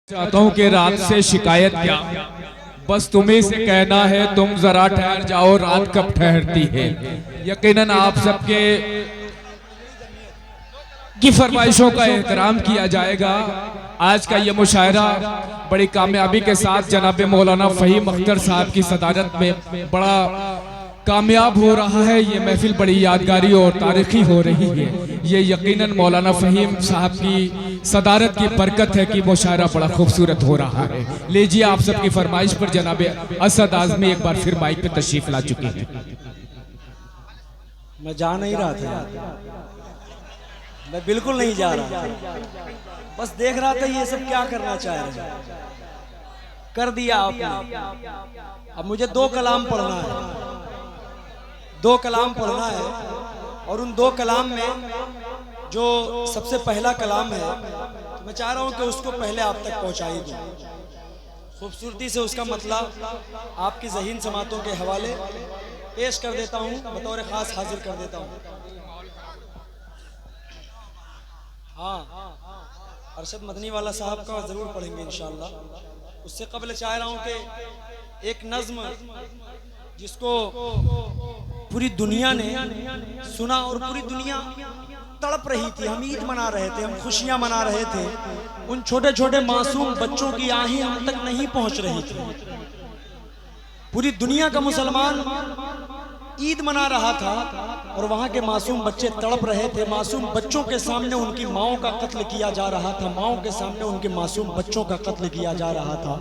चाहता हूँ कि रात से शिकायत क्या, बस तुम्ही से कहना है तुम जरा ठहर जाओ, रात कब ठहरती है। यकीनन आप सबके की फरमाइशों का एहतराम किया जाएगा। आज का ये मुशायरा बड़ी कामयाबी के साथ जनाब मौलाना फ़हीम अख्तर साहब की सदारत में बड़ा कामयाब हो रहा है। ये महफिल बड़ी यादगारी और तारीखी हो रही है। ये यकीनन मौलाना फ़हीम साहब की सदारत की बरकत है कि मुशायरा बड़ा खूबसूरत हो रहा है। लीजिए, आप सबकी फरमाइश पर जनाब असद आज़मी एक बार फिर माइक पे तशरीफ ला चुके हैं। मैं जा नहीं रहा था, मैं बिल्कुल नहीं जा रहा, बस देख रहा था ये सब क्या करना चाह रहे हैं। कर दिया आपने। अब मुझे दो कलाम पढ़ना है, दो कलाम पढ़ना है, और उन दो कलाम में जो सबसे पहला कलाम है तो मैं चाह रहा हूं कि उसको पहले आप तक पहुंचाई दूं, खूबसूरती से उसका मतलब आपकी ज़हीन समातों के हवाले पेश कर देता हूं, बतौर खास हाजिर कर देता हूं। हाँ, अरशद मदनी वाला साहब का जरूर पढ़ेंगे इंशाअल्लाह। उससे कबल चाह रहा हूं कि एक नज्म जिसको पूरी दुनिया ने सुना और पूरी दुनिया तड़प रही थी, हम ईद मना रहे थे, हम खुशियां मना रहे थे, उन छोटे छोटे मासूम बच्चों की आहें हम तक नहीं पहुंच रही थी। पूरी दुनिया का मुसलमान ईद मना रहा था और वहां के मासूम बच्चे तड़प रहे थे। मासूम बच्चों के सामने उनकी माओं का कत्ल किया जा रहा था, माओं के सामने उनके मासूम बच्चों का कत्ल किया जा रहा था।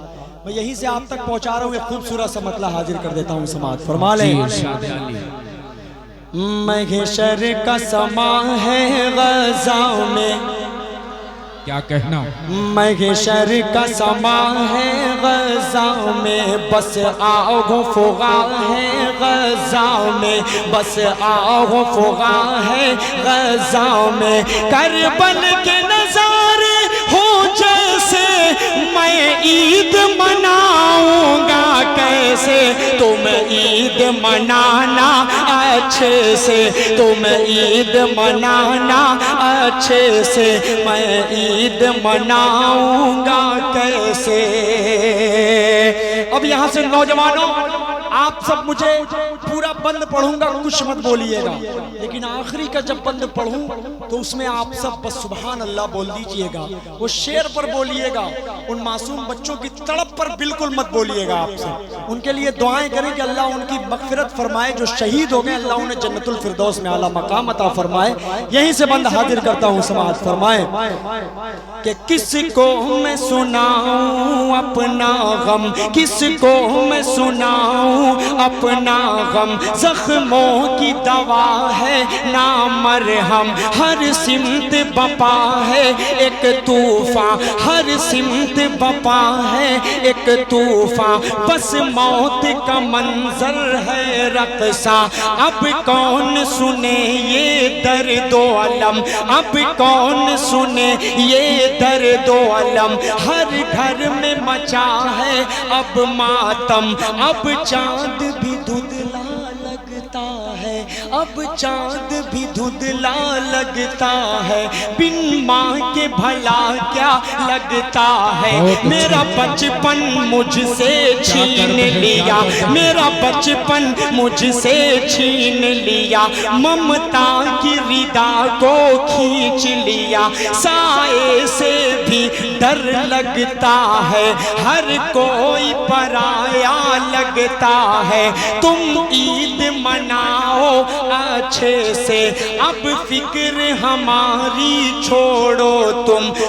मैं यहीं से आप तक पहुंचा रहा हूँ, एक खूबसूरत सा मतला हाजिर कर देता हूँ। समाज फरमा लें। महशर का समा है ग़ज़ा में, क्या कहना, महशर का समा है ग़ज़ा में, बस आओ फुगा है ग़ज़ा में, बस आओ फुगा है ग़ज़ा में। करबल के नज़ारे हो जैसे मैं ईद मनाऊंगा कैसे, तुम ईद मनाना अच्छे से, तुम ईद मनाना अच्छे से, मैं ईद मनाऊंगा कैसे। अब यहाँ से नौजवानों, आप सब मुझे पूरा बंद पढ़ूंगा, कुछ मत बोलिएगा, लेकिन आखिरी का जब बंद पढ़ूं तो उसमें आप सब बस सुभान अल्लाह बोल दीजिएगा। वो शेर पर बोलिएगा, उन मासूम बच्चों की तड़प पर बिल्कुल मत बोलिएगा। आप सब उनके लिए दुआएं करें कि अल्लाह उनकी मगफिरत फरमाए, जो शहीद हो गए अल्लाह उन्हें जन्नतुल फिरदौस में आला मकाम अता फरमाए। यहीं से बंद हाजिर करता हूँ। समाज फरमाए कि किसको मैं सुनाऊं अपना गम, किसको मैं सुनाऊं अपना गम, जख्मों की दवा है ना मरहम, हर सिमत बपा है एक तूफान, हर सिमत बपा है एक तूफान, बस मौत का मंजर है रक़सा। अब कौन सुने ये दर्दो अलम, अब कौन सुने ये दर्दो अलम, हर घर में मचा है अब मातम, अब चांद भी धुंधला लगता है, अब चांद भी धुंधला लगता है, बिन माँ के भला क्या लगता है। मेरा बचपन मुझसे छीन लिया, मेरा बचपन मुझसे छीन लिया, ममता की रिदा को खींच लिया, साए से भी डर लगता है, हर कोई पराया लगता है। तुम ईद मनाओ अच्छे से, अब फिक्र हमारी छोड़ो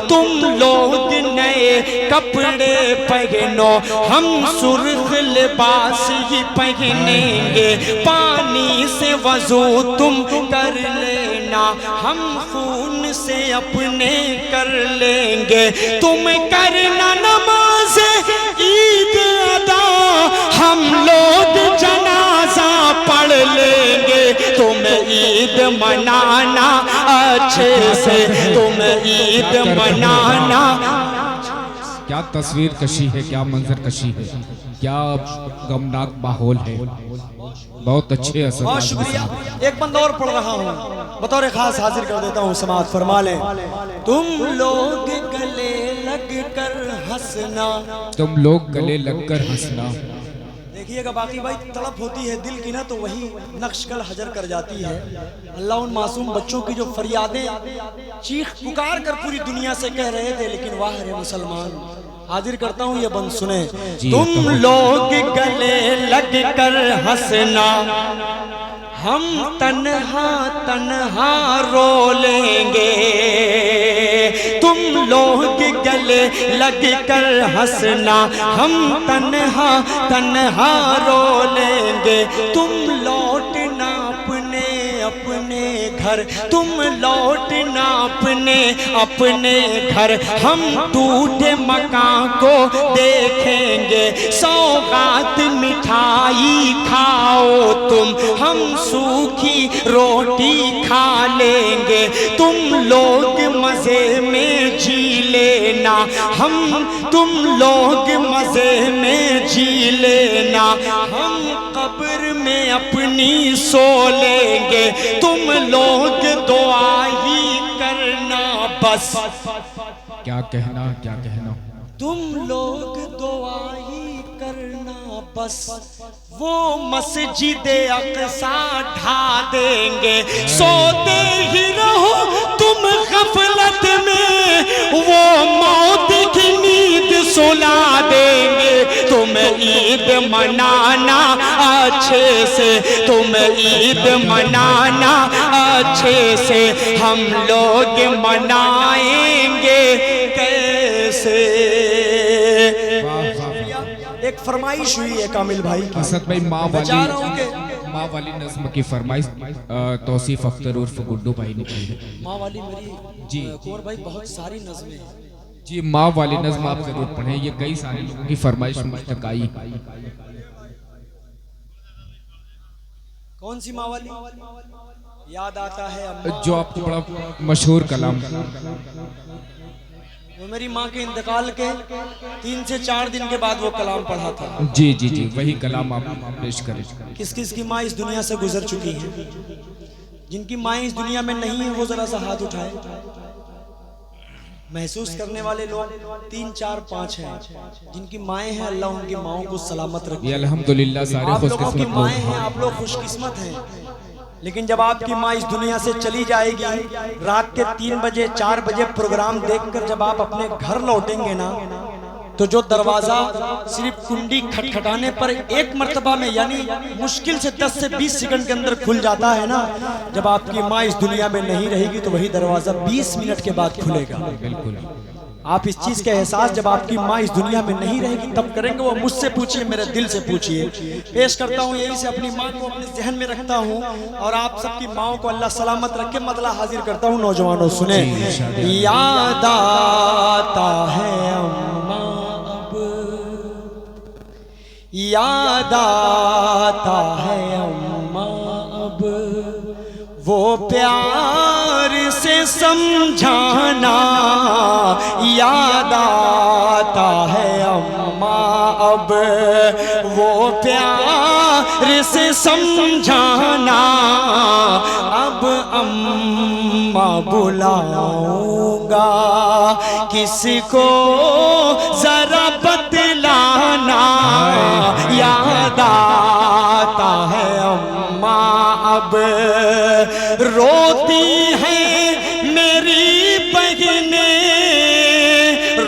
तुम लोग नए कपड़े पहनो, हम सुर्ख लिबास ही पहनेंगे, पानी से वजू तुम कर लेना, हम खून से अपने कर लेंगे, तुम करना नमाज ईद अदा, हम लोग जनाजा पढ़ लेंगे, तुम ईद मनाना अच्छे से, तुम ईद मनाना। क्या तस्वीर कशी है, क्या मंजर कशी है, क्या गमनाक माहौल है। बहुत अच्छे असर। बहुत शुक्रिया। एक बंदा और पढ़ रहा हूँ, बतौर खास हाजिर कर देता हूँ। समाज फरमा लें। तुम लोग गले लग कर हंसना। तुम लोग गले लगकर हंसना। देखिएगा बाकी भाई तड़प होती है दिल की ना तो वही नक्श कल हजर कर जाती है। अल्लाह उन मासूम बच्चों की जो फरियादें चीख पुकार कर पूरी दुनिया से कह रहे थे, लेकिन वाह रे मुसलमान, हाजिर करता हूँ ये बंद सुने। तुम लोग गले लग कर हंसना, हम तन्हा तन्हा रो लेंगे। तुम लोग गले लग कर हंसना, हम तन्हा तन्हा रो लेंगे। तुम लौटना अपने अपने घर, तुम लौटना अपने अपने घर। हम टूटे मकान को देखेंगे, सौगात मिठाई खाओ तुम, हम सूखी रोटी खा लेंगे। तुम लोग मजे में जी लेना, तुम लोग मजे में जी लेना। हम कब्र में अपनी सो लेंगे, तुम लोग दुआ ही करना बस। क्या कहना क्या कहना। तुम लोग दुआ ही करना बस, वो मस्जिद अक़सा ढा देंगे। सोते ही रहो तुम गफलत में, वो मौत की नींद सुला देंगे। तुम ईद मनाना अच्छे से, तुम ईद मनाना अच्छे से, हम लोग मनाएंगे कैसे। एक फरमाइश हुई है कामिल भाई की। असद भाई माँ वाली नज़्म की फरमाइश तौसीफ अख्तर उर्फ गुड्डू भाई ने की है। माँ वाली मेरी जी कुंवर भाई बहुत सारी नज़्में हैं जी। माँ वाली नज़्म आप जरूर पढ़ें, ये कई सारे लोगों की फरमाइश मुझ तक आई। कौन सी माँ वाली? याद आता है अम्मा, जो आपको बड़ा मशहूर कलाम, वो मेरी माँ के इंतकाल के 3 से 4 दिन के बाद वो कलाम पढ़ा था। जी जी जी, वही कलाम आप पेश करें। किस किस की माँ इस दुनिया से गुजर चुकी है? जिनकी माँ इस दुनिया में नहीं है वो जरा सा हाथ उठाए। महसूस करने वाले लोग 3 4 5 हैं। जिनकी माएँ हैं, अल्लाह उनकी माओं को सलामत रखे। अल्हम्दुलिल्लाह सारे आप लोगों की खुशकिस्मत माएँ हैं, आप लोग खुशकिस्मत हैं। लेकिन जब आपकी माँ इस दुनिया से चली जाएगी, रात के 3 बजे 4 बजे प्रोग्राम देखकर जब आप अपने घर लौटेंगे ना, तो जो दरवाजा सिर्फ कुंडी खटखटाने पर एक मर्तबा में, यानी मुश्किल से 10 से 20 सेकंड के अंदर खुल जाता है ना, जब आपकी माँ इस दुनिया में नहीं रहेगी तो वही दरवाजा 20 मिनट के बाद खुलेगा। बिल्कुल। आप इस चीज का एहसास जब आपकी माँ इस दुनिया में नहीं रहेगी तब करेंगे। वो मुझसे पूछिए, मेरे दिल से पूछिए। पेश करता हूँ यही से, अपनी माँ को अपने जहन में रखता हूँ और आप सबकी माओं को अल्लाह सलामत रखे। मतला हाजिर करता हूँ। नौजवानों सुने। याद आता है अम्मा अब, याद आता है अम्मा अब, वो प्यार से समझाना। याद आता है अम्मा अब, वो प्यार से समझाना। अब अम्मा बुलाऊंगा किसको जरा बतलाना। याद आता है अम्मा अब, रोती है मेरी बहनें,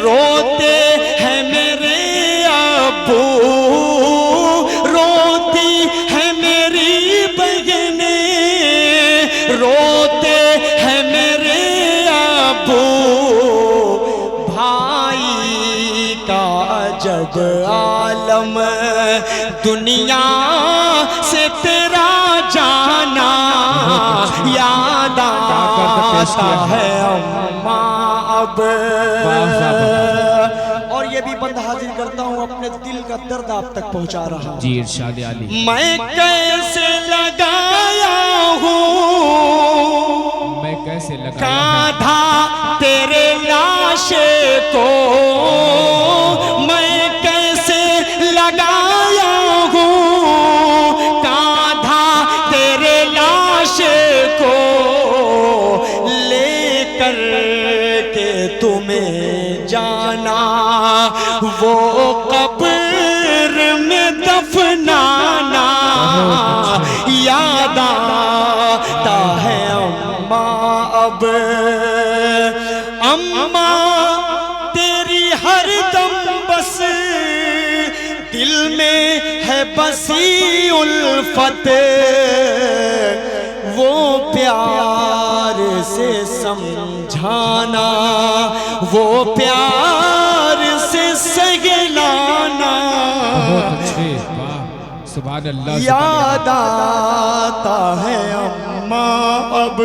रोते हैं मेरे अब्बू, रोती है मेरी बहनें, रोते हैं मेरे अब्बू। भाई का जब आलम दुनिया से तेरा जाना। याद आता है अम्मा अब। और ये भी बंद हाजिर करता हूँ, अपने दिल का दर्द आप तक पहुँचा रहा हूँ। जी इरशाद आली। मैं कैसे लगाया हूँ, मैं कैसे लगाया कांधा तेरे लाशे को, मैं कैसे लगाया हूँ कांधा तेरे लाशे को, लेकर के तुम्हें जाना। वो कब्र में दफनाना याद आता है अम्मा अब। अम्मा तेरी हर दम बस दिल में है बसी उल्फत, वो प्यार से समझाना, वो प्यार से सहलाना। बहुत अच्छे, वाह, सुभान अल्लाह। याद आता है अम्मा अब